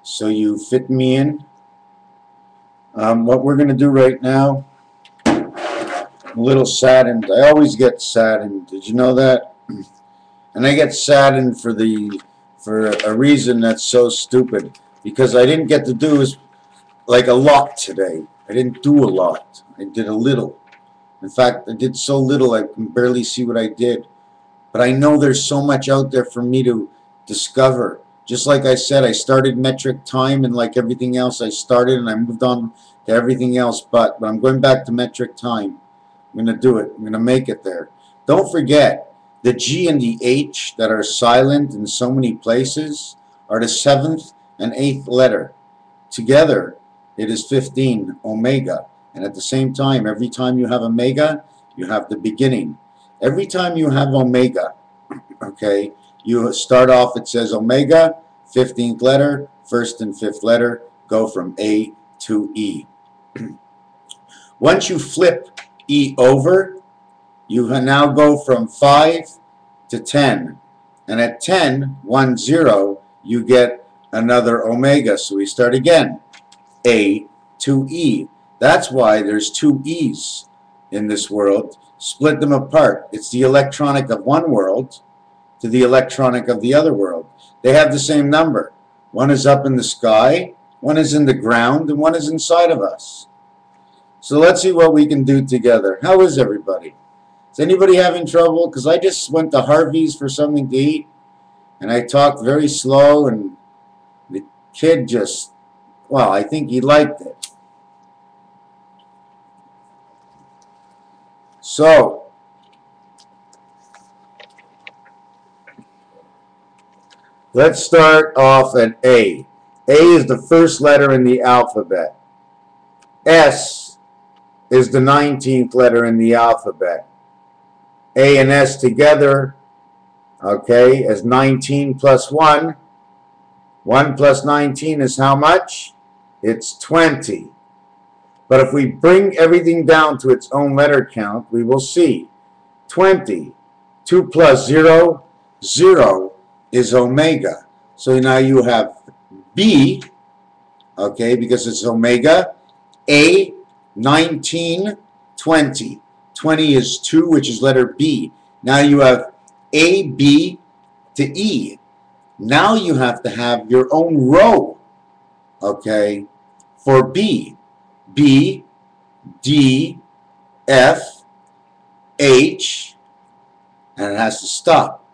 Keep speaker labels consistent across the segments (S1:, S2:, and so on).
S1: So you fit me in. What we're going to do right now, I'm a little saddened. I always get saddened. Did you know that? And I get saddened for a reason that's so stupid. Because I didn't get to do like a lot today. I didn't do a lot. I did a little. In fact, I did so little I can barely see what I did. But I know there's so much out there for me to discover. Just like I said, I started metric time, and like everything else, I started and I moved on to everything else. But I'm going back to metric time. I'm going to do it. I'm going to make it there. Don't forget, the G and the H that are silent in so many places are the 7th and 8th letter. Together, it is 15, omega. And at the same time, every time you have omega, you have the beginning. Every time you have omega, okay, you start off, it says omega, 15th letter, 1st and 5th letter, go from A to E. Once you flip E over, you now go from 5 to 10. And at 10, 1, 0, you get another omega. So we start again, A to E. That's why there's 2 E's in this world. Split them apart. It's the electronic of one world to the electronic of the other world. They have the same number. One is up in the sky, one is in the ground, and one is inside of us. So let's see what we can do together. How is everybody? Is anybody having trouble? Because I just went to Harvey's for something to eat, and I talked very slow, and the kid just, well, I think he liked it. So, let's start off at A. A is the first letter in the alphabet. S is the 19th letter in the alphabet. A and S together, okay, is 19 plus 1. 1 plus 19 is how much? It's 20. But if we bring everything down to its own letter count, we will see 20. 2 plus 0, 0 is omega. So now you have B, okay, because it's omega, A, 19, 20. 20 is 2, which is letter B. Now you have A, B to E. Now you have to have your own row, okay, for B. B, D, F, H, and it has to stop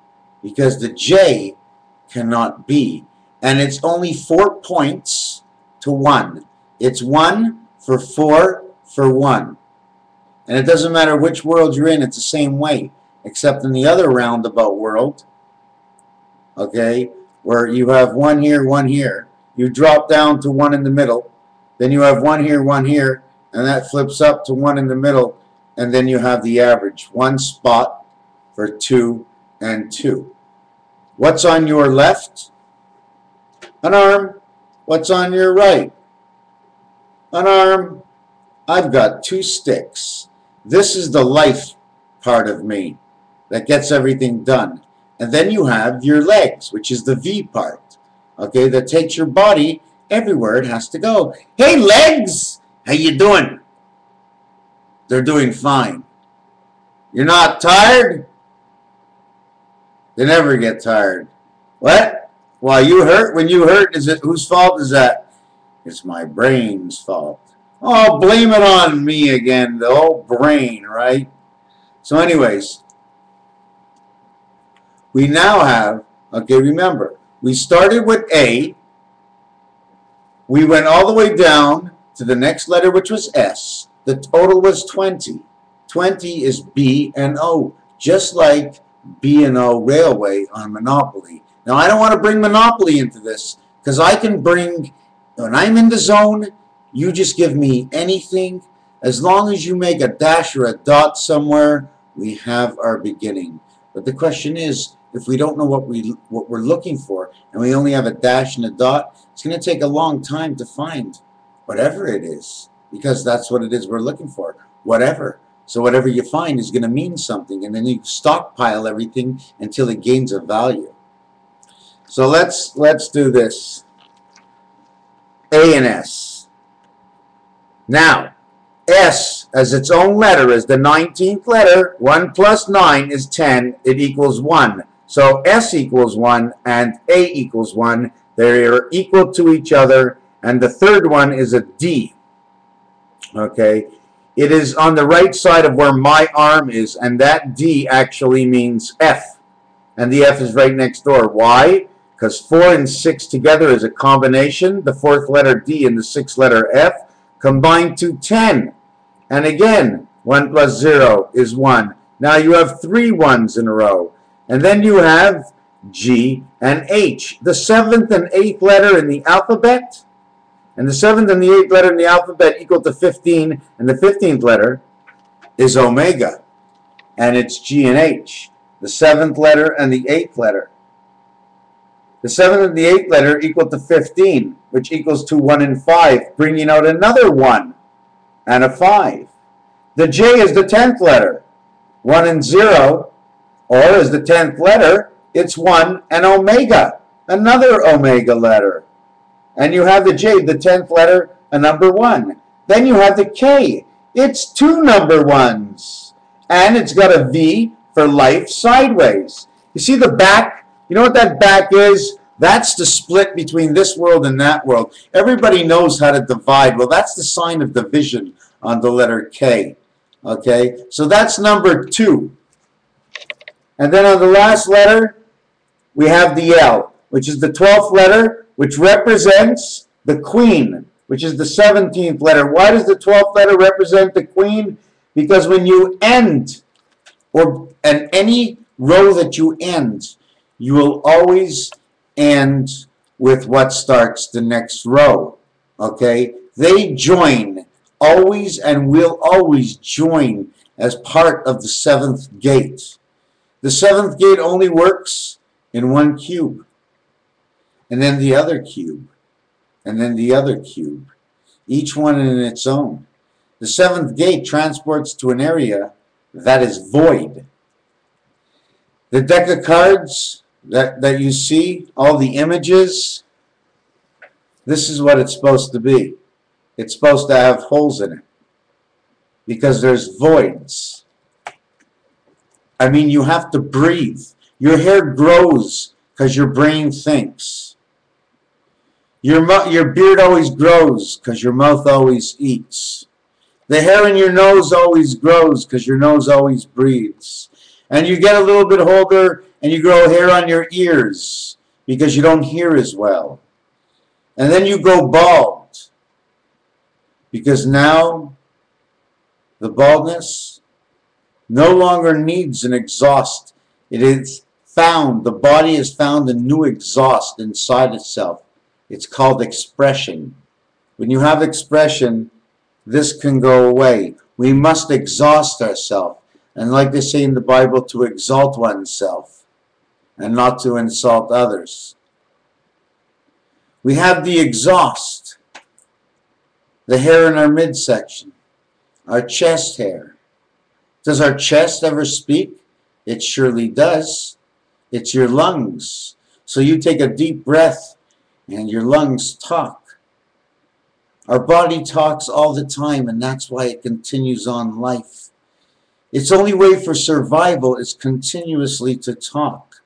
S1: because the J cannot be. And it's only 4 points to 1. It's 1 for 4 for 1. And it doesn't matter which world you're in, it's the same way, except in the other roundabout world, okay, where you have 1 here, 1 here. You drop down to 1 in the middle. Then you have 1 here, and that flips up to 1 in the middle, and then you have the average. 1 spot for 2 and 2. What's on your left? An arm. What's on your right? An arm. I've got 2 sticks. This is the life part of me that gets everything done. And then you have your legs, which is the V part, okay, that takes your body everywhere it has to go. Hey, legs! How you doing? They're doing fine. You're not tired? They never get tired. What? Well, you hurt? When you hurt, is it whose fault is that? It's my brain's fault. Oh, blame it on me again. The old brain, right? So anyways, we now have, okay, remember, we started with A. We went all the way down to the next letter, which was S. The total was 20. 20 is B and O, just like B and O Railway on Monopoly. Now, I don't want to bring Monopoly into this, because I can bring, when I'm in the zone, you just give me anything. As long as you make a dash or a dot somewhere, we have our beginning. But the question is, if we don't know what we're looking for, and we only have a dash and a dot, it's going to take a long time to find whatever it is, because that's what it is we're looking for, whatever. So whatever you find is going to mean something, and then you stockpile everything until it gains a value. So let's do this. A and S. Now, S as its own letter is the 19th letter. 1 plus 9 is 10. It equals 1. So S equals 1 and A equals 1. They are equal to each other. And the third one is a D. Okay. It is on the right side of where my arm is. And that D actually means F. And the F is right next door. Why? Because 4 and 6 together is a combination. The fourth letter D and the sixth letter F combined to 10. And again, 1 plus 0 is 1. Now you have 3 ones in a row. And then you have G and H, the 7th and 8th letter in the alphabet. And the 7th and the 8th letter in the alphabet equal to 15. And the 15th letter is omega. And it's G and H, the 7th letter and the 8th letter. The 7th and the 8th letter equal to 15, which equals to 1 and 5, bringing out another 1 and a 5. The J is the 10th letter. 1 and 0, or as the 10th letter, it's 1 and omega, another omega letter. And you have the J, the 10th letter, a number 1. Then you have the K. It's 2 number 1s. And it's got a V for life sideways. You see the back? You know what that back is? That's the split between this world and that world. Everybody knows how to divide. Well, that's the sign of division on the letter K. Okay, so that's number 2. And then on the last letter, we have the L, which is the 12th letter, which represents the Queen, which is the 17th letter. Why does the 12th letter represent the Queen? Because when you end, and any row that you end, you will always end with what starts the next row. Okay? They join, always and will always join as part of the 7th gate. The 7th gate only works in one cube. And then the other cube. And then the other cube. Each one in its own. The 7th gate transports to an area that is void. The deck of cards that you see, all the images, this is what it's supposed to be. It's supposed to have holes in it because there's voids. I mean, you have to breathe. Your hair grows because your brain thinks. Your beard always grows because your mouth always eats. The hair in your nose always grows because your nose always breathes. And you get a little bit older and you grow hair on your ears because you don't hear as well. And then you go bald because now the baldness no longer needs an exhaust. It is found, the body has found a new exhaust inside itself. It's called expression. When you have expression, this can go away. We must exhaust ourselves. And like they say in the Bible, to exalt oneself and not to insult others. We have the exhaust, the hair in our midsection, our chest hair. Does our chest ever speak? It surely does. It's your lungs. So you take a deep breath and your lungs talk. Our body talks all the time, and that's why it continues on life. Its only way for survival is continuously to talk.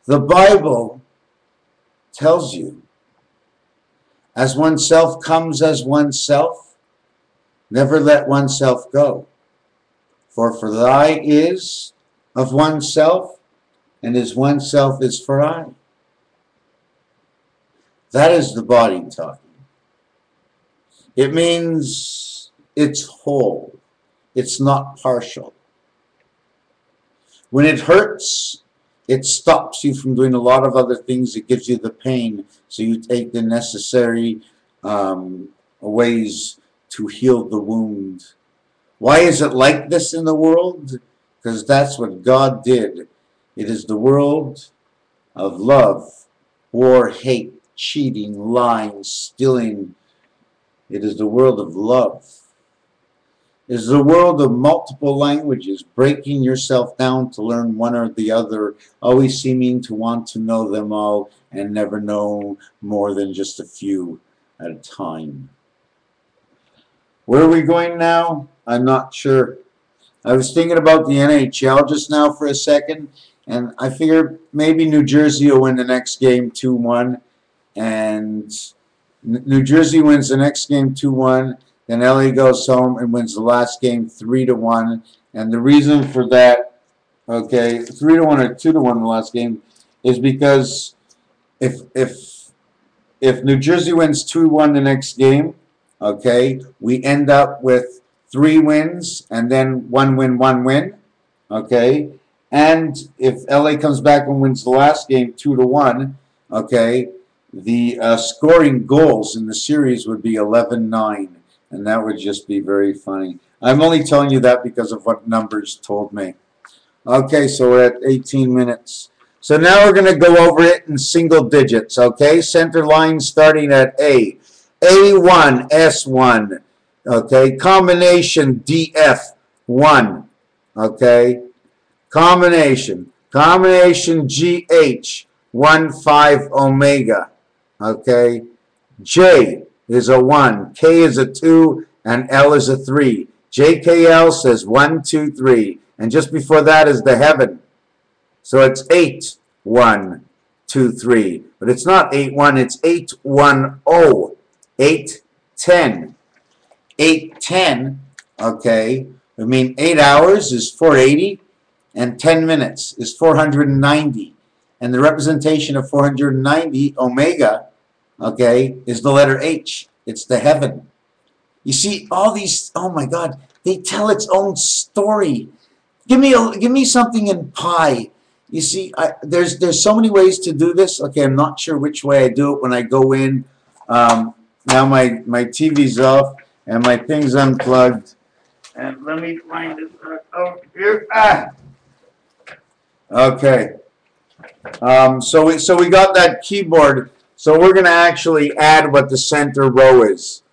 S1: The Bible tells you, as oneself comes as oneself, never let oneself go. For thy is of oneself, and as oneself is for I. That is the body talking. It means it's whole. It's not partial. When it hurts, it stops you from doing a lot of other things. It gives you the pain, so you take the necessary ways to heal the wound. Why is it like this in the world? Because that's what God did. It is the world of love, war, hate, cheating, lying, stealing. It is the world of love. It is the world of multiple languages, breaking yourself down to learn one or the other, always seeming to want to know them all and never know more than just a few. at a time. Where are we going now? I'm not sure. I was thinking about the NHL just now for a second, and I figured maybe New Jersey will win the next game 2-1, and New Jersey wins the next game 2-1, then LA goes home and wins the last game 3-1, and the reason for that, okay, 3-1 or 2-1 the last game, is because if New Jersey wins 2-1 the next game, okay, we end up with 3 wins and then 1 win, 1 win, okay, and if LA comes back and wins the last game 2-1, okay, the scoring goals in the series would be 11-9, and that would just be very funny. I'm only telling you that because of what numbers told me. Okay, so we're at 18 minutes. So now we're going to go over it in single digits, okay? Center line starting at A. A1, S1, okay? Combination DF1, okay? Combination GH, 1,5 omega, okay? J is a 1, K is a 2, and L is a 3. JKL says 1, 2, 3. And just before that is the heaven. So it's 8, 1, 2, 3. But it's not 8, 1, it's 8, 1, 0. 8, 10. 8, 10, okay. I mean, 8 hours is 480, and 10 minutes is 490. And the representation of 490, omega, okay, is the letter H. It's the heaven. You see, all these, oh my God, they tell its own story. Give me something in pi. You see, there's so many ways to do this. Okay, I'm not sure which way I do it when I go in. Now my TV's off and my thing's unplugged. And let me find it. Oh, here. Ah. Okay. So we got that keyboard. So we're going to actually add what the center row is.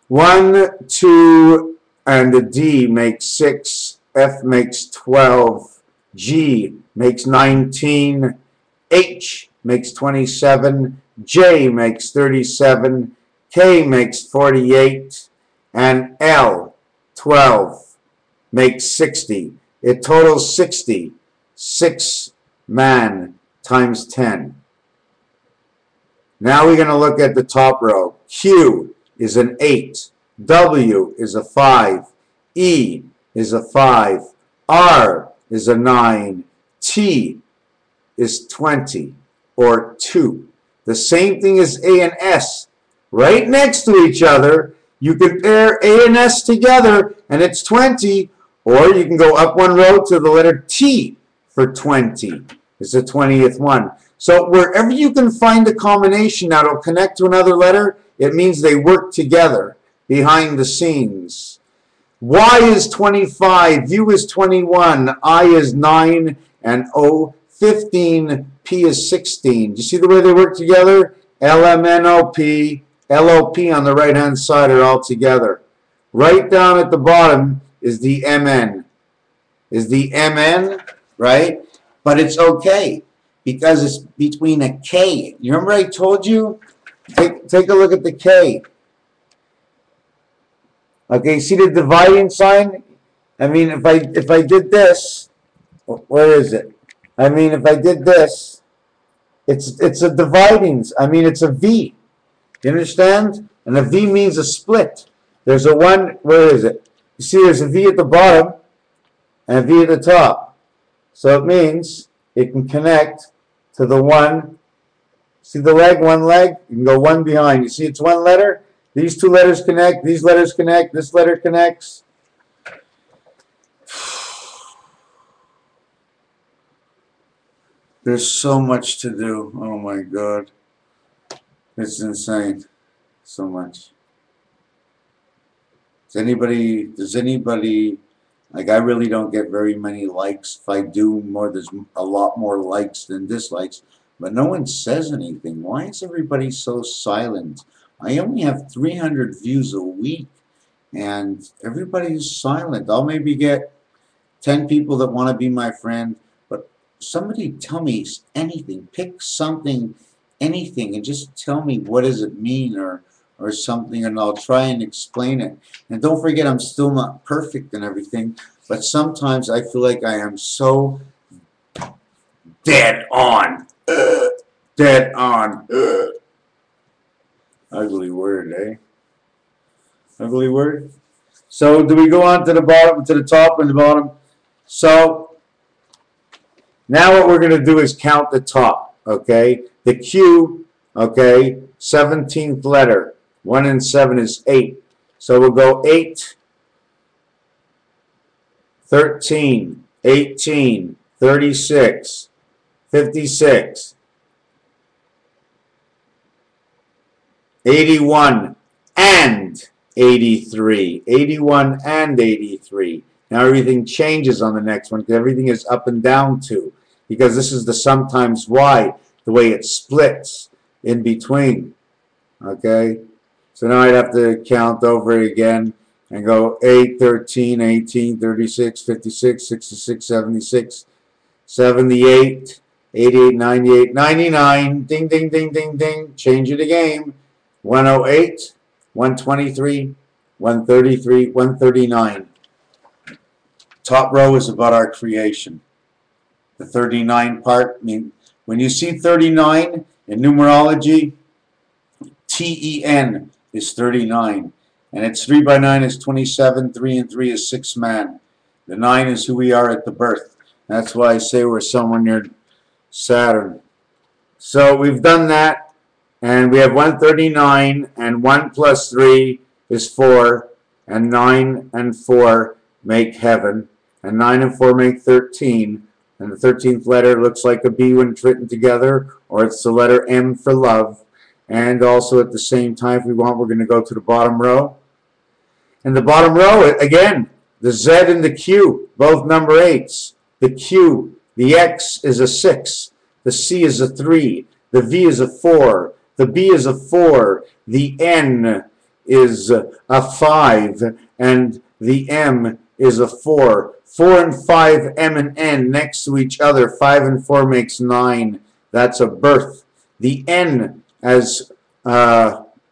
S1: 1, 2, and the D makes 6. F makes 12. G makes 19. H makes 27. J makes 37. K makes 48. And L, 12, makes 60. It totals 60. 6 man times 10. Now we're going to look at the top row. Q is an 8. W is a 5. E is a 5. R is a 9. T is 20, or 2. The same thing as A and S. Right next to each other, you can pair A and S together, and it's 20. Or you can go up one row to the letter T for 20. It's the 20th one. So wherever you can find a combination that will connect to another letter, it means they work together behind the scenes. Y is 25, U is 21, I is 9, and O 15, P is 16. Do you see the way they work together? LMNOP, LOP on the right-hand side are all together. Right down at the bottom is the MN. Is the MN, right? But it's okay because it's between a K. You remember I told you? Take a look at the K. Okay, see the dividing sign? I mean, if I did this, where is it? I mean, if I did this, it's a dividing. I mean, it's a V. You understand? And a V means a split. There's a 1. Where is it? You see, there's a V at the bottom and a V at the top. So it means it can connect to the 1. See the leg? 1 leg. You can go 1 behind. You see, it's 1 letter. These 2 letters connect. These letters connect. This letter connects. There's so much to do. Oh my God. It's insane. So much. Does anybody, like, I really don't get very many likes. If I do more, there's a lot more likes than dislikes. But no one says anything. Why is everybody so silent? I only have 300 views a week, and everybody's silent. I'll maybe get 10 people that want to be my friend, but somebody tell me anything. Pick something, anything, and just tell me what does it mean, or or something, and I'll try and explain it. And don't forget, I'm still not perfect and everything, but sometimes I feel like I am so dead on. Dead on. Ugly word, eh? Ugly word. So do we go on to the bottom, to the top and the bottom? So now what we're going to do is count the top, okay? The Q, okay, 17th letter. 1 and 7 is 8. So we'll go 8, 13, 18, 36, 56, 81, and 83. 81 and 83. Now everything changes on the next one because everything is up and down too. Because this is the sometimes y, the way it splits in between. Okay? So now I'd have to count over again and go 8, 13, 18, 36, 56, 66, 76, 78, 88, 98, 99. Ding, ding, ding, ding, ding. Change of the game. 108, 123, 133, 139. Top row is about our creation. The 39 part, I mean, when you see 39 in numerology, TEN is 39. And it's 3 by 9 is 27, 3 and 3 is 6 man. The 9 is who we are at the birth. That's why I say we're somewhere near Saturn. So we've done that, and we have 139, and 1 plus 3 is 4, and 9 and 4 make heaven, and 9 and 4 make 13, and the 13th letter looks like a B when written together, or it's the letter M for love. And also at the same time, if we want, we're going to go to the bottom row. And the bottom row, again, the Z and the Q, both number 8s. The Q, the X is a 6. The C is a 3. The V is a 4. The B is a 4. The N is a 5. And the M is a 4. 4 and 5, M and N next to each other. 5 and 4 makes 9. That's a birth. The N as,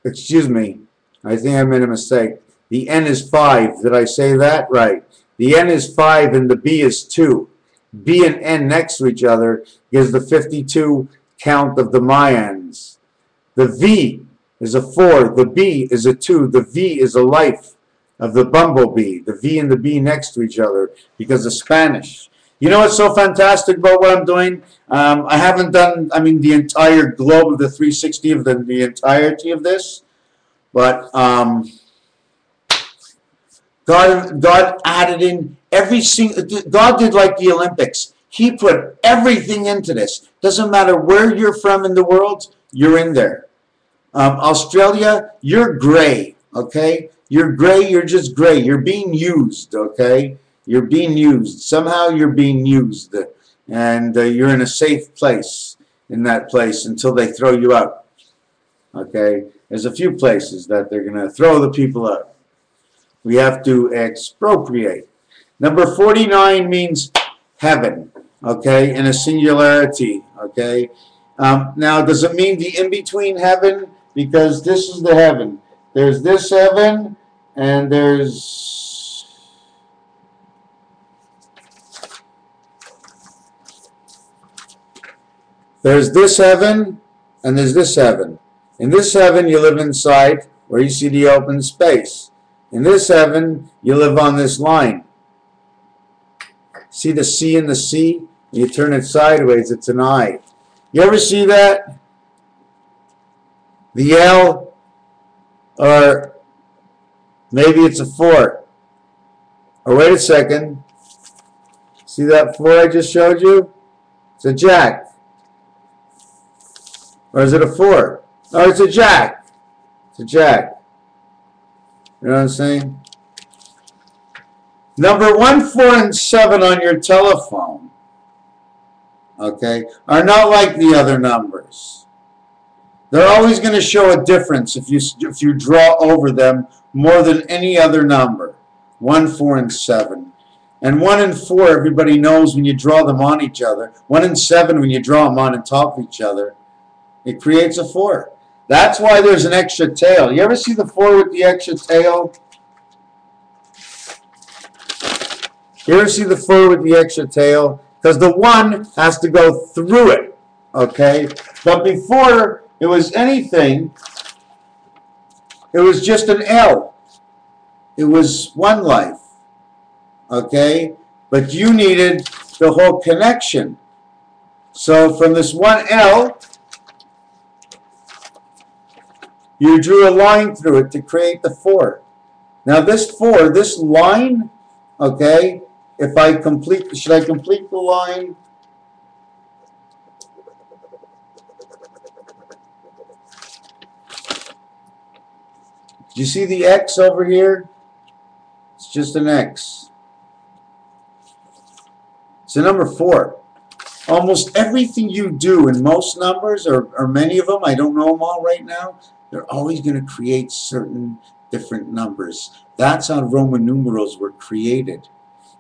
S1: excuse me, I think I made a mistake. The N is 5. Did I say that? Right. The N is 5 and the B is 2. B and N next to each other gives the 52 count of the Mayans. The V is a 4. The B is a 2. The V is a life of the bumblebee. The V and the B next to each other because of Spanish. You know what's so fantastic about what I'm doing? I haven't done, I mean, the entire globe of the 360 of the entirety of this, but God added in every single, God did like the Olympics. He put everything into this. Doesn't matter where you're from in the world, you're in there. Australia, you're gray, okay? You're gray, you're just gray. You're being used, okay? You're being used. Somehow you're being used. And you're in a safe place in that place until they throw you out. Okay? There's a few places that they're going to throw the people out. We have to expropriate. Number 49 means heaven. Okay? In a singularity. Okay? Now, does it mean the in-between heaven? Because this is the heaven. There's this heaven, and there's this heaven, and there's this heaven. In this heaven, you live inside, where you see the open space. In this heaven, you live on this line. See the C in the C? You turn it sideways, it's an I. You ever see that? The L, or maybe it's a 4. Or wait a second. See that 4 I just showed you? It's a jack. Or is it a 4? Oh, it's a jack. It's a jack. You know what I'm saying? Number 1, 4, and 7 on your telephone, okay, are not like the other numbers. They're always going to show a difference if you draw over them more than any other number. 1, 4, and 7. And 1 and 4, everybody knows when you draw them on each other. 1 and 7, when you draw them on top of each other, it creates a 4. That's why there's an extra tail. You ever see the 4 with the extra tail? You ever see the 4 with the extra tail? Because the 1 has to go through it, okay? But before it was anything, it was just an L. It was one life, okay? But you needed the whole connection. So from this one L, you drew a line through it to create the 4. Now this 4, this line, okay, if I complete, should I complete the line? Do you see the X over here? It's just an X. It's a number 4. Almost everything you do in most numbers, or many of them, I don't know them all right now, they're always going to create certain different numbers. That's how Roman numerals were created.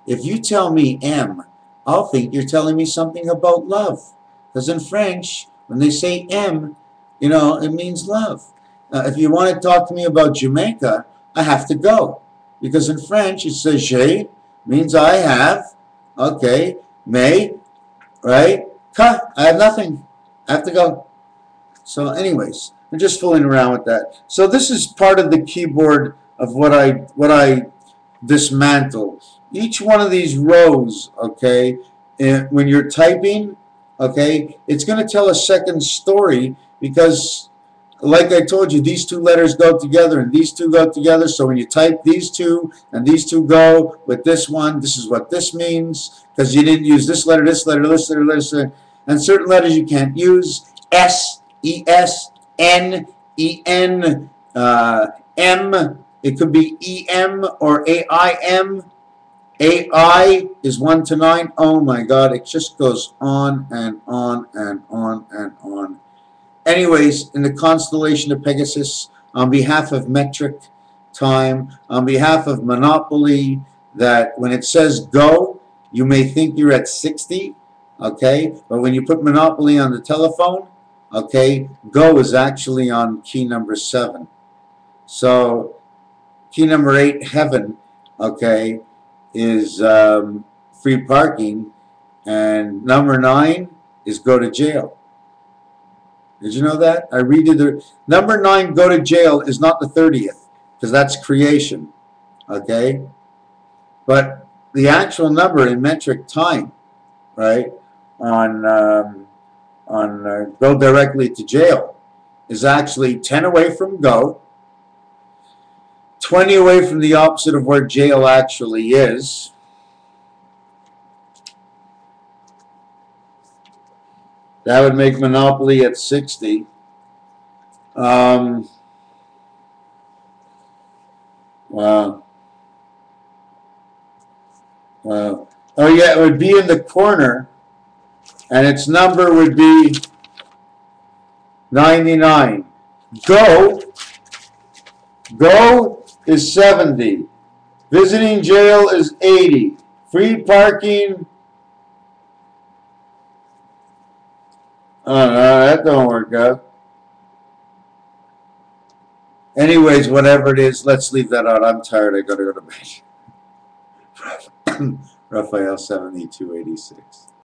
S1: If you tell me M, I'll think you're telling me something about love. Because in French, when they say M, you know, it means love. If you want to talk to me about Jamaica, I have to go. Because in French, it says j'ai, means I have, okay, mais, right? I have nothing. I have to go. So anyways, I'm just fooling around with that. So this is part of the keyboard of what I dismantle. Each one of these rows, okay, when you're typing, okay, it's going to tell a second story because, like I told you, these 2 letters go together and these 2 go together. So when you type these 2 and these 2 go with this one, this is what this means because you didn't use this letter, this letter, this letter, this letter, and certain letters you can't use. S, E, S, N, E, N, M. It could be E, M or A, I, M. AI is 1 to 9. Oh my God, it just goes on and on and on and on. Anyways, in the constellation of Pegasus, on behalf of metric time, on behalf of Monopoly, that when it says go, you may think you're at 60, okay? But when you put Monopoly on the telephone, okay, go is actually on key number 7. So key number 8, heaven, okay, is free parking, and number 9 is go to jail. Did you know that? I redid the number 9, go to jail, is not the 30th because that's creation, okay? But the actual number in metric time, right, on go directly to jail is actually 10 away from go, 20 away from the opposite of where jail actually is. That would make Monopoly at 60. Wow. Wow. Oh yeah, it would be in the corner, and its number would be 99. Go is 70. Visiting jail is 80. Free parking, oh no, that don't work out. Anyways, whatever it is, let's leave that out. I'm tired. I gotta go to bed. Raphael 7286.